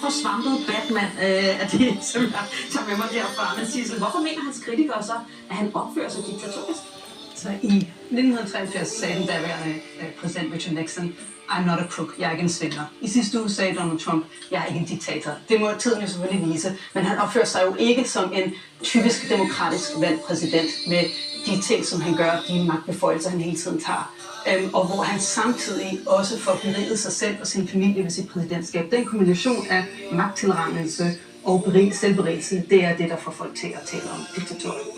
forsvampet Batman af det, som jeg tager med mig derfra. Men Sissel, hvorfor mener hans kritikere så, at han opfører sig diktatorisk? Så i 1983 sagde den daværende præsident Richard Nixon, I'm not a crook, jeg er ikke en svindler. I sidste uge sagde Donald Trump, jeg er ikke en diktator. Det må tiden jo selvfølgelig vise, men han opfører sig jo ikke som en typisk demokratisk valgt præsident med de ting, som han gør, de magtbeføjelser, han hele tiden tager. Og hvor han samtidig også får beriget sig selv og sin familie ved sit præsidentskab. Den kombination af magttilrendelse og selvberigelse, det er det, der får folk til at tale om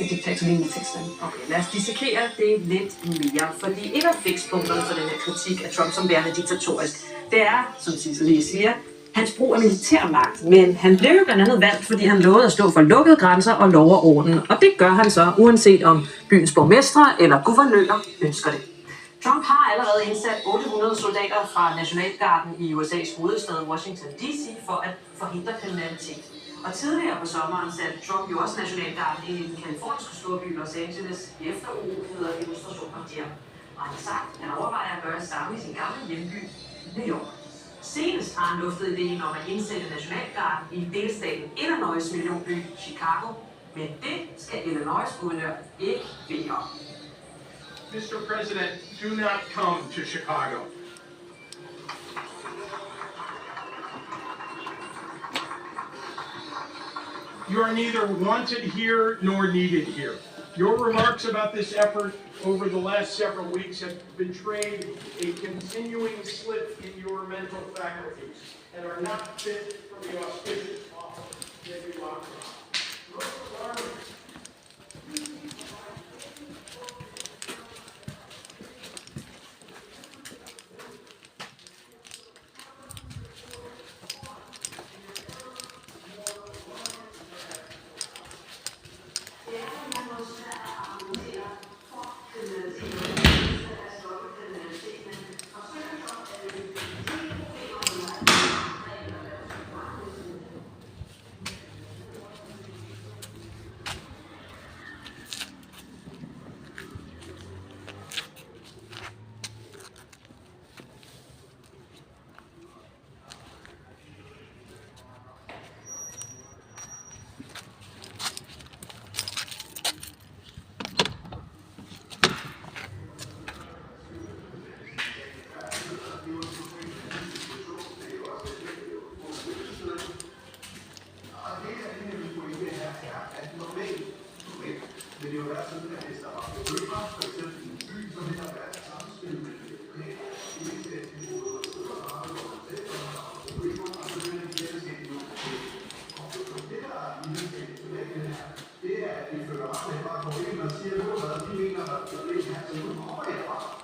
diktatorlignende tilstand. Okay, lad os dissekere det lidt mere, fordi et af fikspunkterne for den her kritik af Trump som værende diktatorisk, det er, som Sissel lige siger, hans brug af militærmagt. Men han blev jo blandt andet valgt, fordi han lovede at stå for lukkede grænser og lov og orden. Og det gør han så, uanset om byens borgmestre eller guvernører ønsker det. Trump har allerede indsat 800 soldater fra Nationalgarden i USA's hovedstad Washington D.C. for at forhindre kriminalitet. Og tidligere på sommeren satte Trump jo også Nationalgarden i den kaliforniske storby Los Angeles efter uroligheder og demonstrationer der. Og han har sagt, at han overvejer at gøre det samme i sin gamle hjemby, New York. Senest har han luftet ideen om at indsætte Nationalgarden i delstaten Illinois' millionby Chicago, men det skal Illinois' guvernør ikke bede om. Mr. President, do not come to Chicago. You are neither wanted here nor needed here. Your remarks about this effort over the last several weeks have betrayed a continuing slip in your mental faculties and are not fit for the auspicious office that you occupy.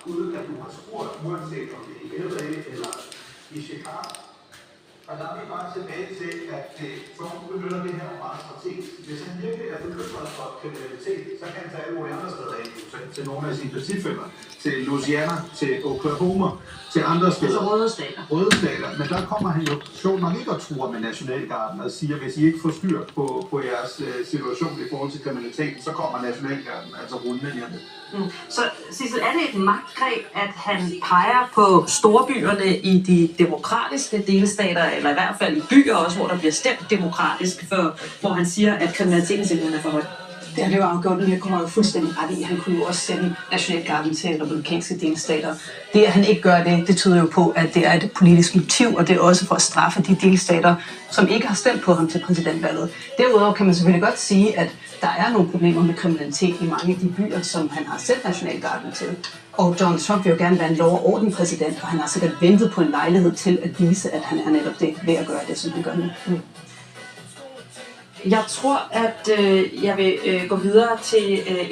Uden at du har spurgt, uanset om det er i LA eller i Chicago. Og der er vi bare tilbage til, at Trump benytter det her meget strategisk. Hvis han virkelig er bekymret for kriminalitet, så kan han tage alle mulige andre steder ind, til nogle af sine partifæller, til Louisiana, til Oklahoma, til andre steder. Altså røde stater. Røde stater. Men der kommer han jo sjovt nok ikke og truer med Nationalgarden og siger, hvis I ikke får styr på jeres situation i forhold til kriminaliteten, så kommer Nationalgarden altså rullende hjem. Så Sissel, er det et magtgreb, at han peger på storbyerne i de demokratiske delstater, eller i hvert fald i byer også, hvor der bliver stemt demokratisk, hvor han siger, at kriminaliteten simpelthen er for høj? Det er det jo afgjort, men jeg kommer jo fuldstændig ret i. Han kunne jo også sende Nationalgarden til republikanske delstater. Det, at han ikke gør det, det tyder jo på, at det er et politisk motiv, og det er også for at straffe de delstater, som ikke har stemt på ham til præsidentvalget. Derudover kan man selvfølgelig godt sige, at der er nogle problemer med kriminalitet i mange af de byer, som han har sendt Nationalgarden til. Og Donald Trump vil jo gerne være en lov- og ordenpræsident, og han har sikkert ventet på en lejlighed til at vise, at han er netop det ved at gøre det, som han gør nu. Jeg tror, at jeg vil gå videre til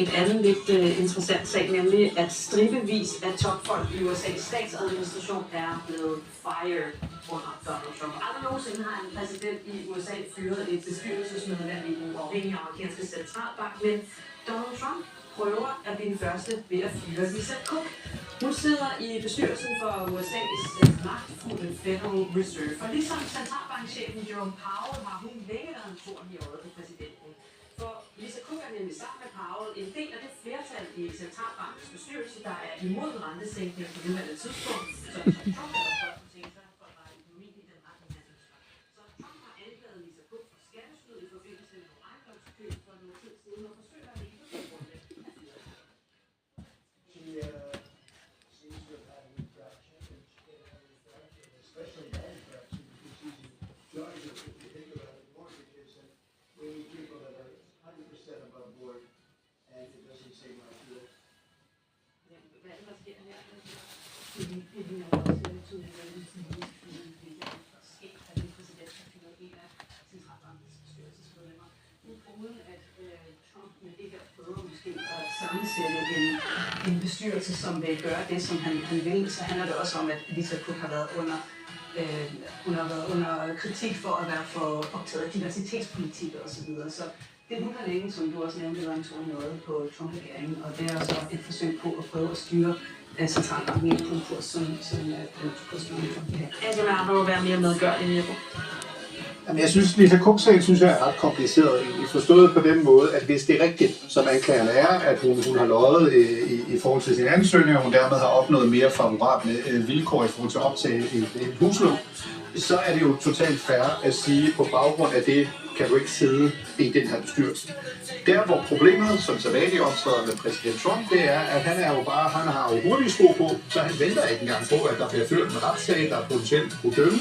et andet lidt interessant sag, nemlig at stribevis af topfolk i USA's statsadministration er blevet fired under Donald Trump. Aldrig nogensinde har en præsident i USA fyret et bestyrelsesmedlem i den uafhængige amerikanske centralbank, men Donald Trump prøver at blive den første ved at fyre Lisa Cook. Hun sidder i bestyrelsen for USA's magtfulde Federal Reserve. For ligesom centralbankchefen Jerome Powell har hun længe været en torn i øjet på præsidenten. For Lisa Cook er nemlig sammen med Powell en del af det flertal i centralbankens bestyrelse, der er imod rentesænkning på nuværende tidspunkt, som Trump har først tænkt sig for at rette økonomien i den retning, han ønsker. Så Trump har think about it, mortgage is that we need people that are 100% above board, and it doesn't seem like you. Hvad er det, der sker her? Det ligner også tydeligt, at det er sket, at en præsident har fyret en af centralbankens bestyrelsesmedlemmer, uden at Trump med det her prøver måske at sammensætte en bestyrelse, som vil gøre det, som han vil. Så handler det også om, at Lisa Cook har været under kritik for at være for optaget af diversitetspolitik osv. Så det hun har længe, som du også nævnte, var en noget på Trump-regeringen, og det er så et forsøg på at prøve at styre centralbanken ind på en kurs, som Trump vil have. Altså, man har være mere medgørlig, Mirko. Jamen, jeg synes, Lisa Cook-sagen synes jeg er ret kompliceret, forstået på den måde, at hvis det er rigtigt, som anklagerne er, at hun har løjet i forhold til sin ansøgning, og hun dermed har opnået mere favorable vilkår i forhold til at optage et huslån, så er det jo totalt fair at sige, på baggrund af det, kan du ikke sidde i den her bestyrelse. Der, hvor problemet, som sædvanligt optræder med præsident Trump, det er, at han har jo hurtige sko på, så han venter ikke engang på, at der bliver ført en retssag, der potentielt kunne dømme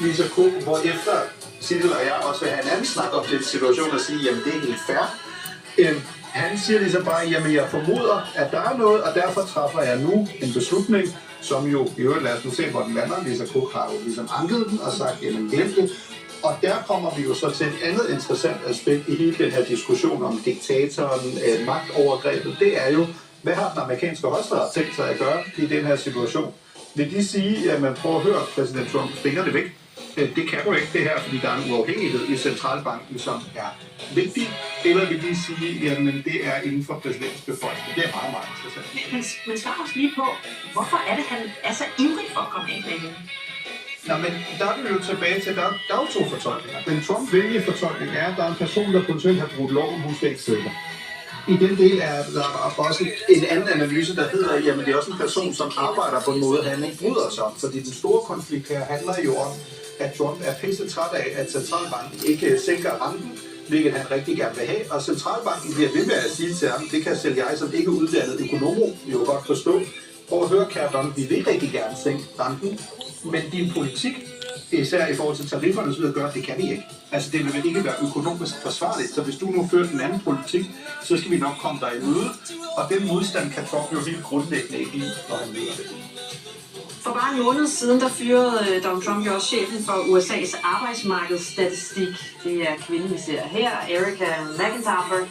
Lisa Cook, hvor efter Sissel og jeg også vil have en anden snak om den situation og sige, jamen det er helt fair. Han siger ligesom bare, jamen jeg formoder, at der er noget, og derfor træffer jeg nu en beslutning, som jo i øvrigt, lad os nu se, hvor den lander. Lisa Cook har jo ligesom anket den og sagt, jamen glem det. Og der kommer vi jo så til et andet interessant aspekt i hele den her diskussion om diktatoren, magtovergrebet. Det er jo, hvad har den amerikanske højesteret tænkt sig at gøre i den her situation? Vil de sige, at man prøver at høre præsident Trump fingrene væk? Det kan du ikke det her, fordi der er en uafhængighed i centralbanken, som er vigtig. Eller vil de sige, at det er inden for præsidentens befolkning? Det er meget, meget interessant. Men svar os lige på, hvorfor er det, han er så ivrig for at komme af med hende? Nå, men der er vi jo tilbage til, der er jo to fortolkninger. Den Trump-venlige fortolkning er, at der er en person, der potentielt har brugt loven, hun skal ikke sidde der. I den del er der også en anden analyse, der hedder, jamen det er også en person, som arbejder på en måde, han ikke bryder sig om. Fordi den store konflikt her handler jo om, at Trump er pisse træt af, at centralbanken ikke sænker renten, hvilket han rigtig gerne vil have. Og centralbanken bliver ved med at sige til ham, det kan selv jeg som ikke uddannet økonom jo godt forstå. Prøv at høre, kære Don, vi vil rigtig gerne sænke renten, men din politik, især i forhold til tarifferne, så gør, det kan vi ikke. Altså det vil ikke være økonomisk forsvarligt, så hvis du nu fører en anden politik, så skal vi nok komme dig i møde, og den modstand kan Trump jo helt grundlæggende ikke lide, når han møder det. For bare en måned siden, der fyrede Donald Trump jo også chefen for USA's arbejdsmarkedsstatistik. Det er kvinden, vi ser her, Erica McIntyre.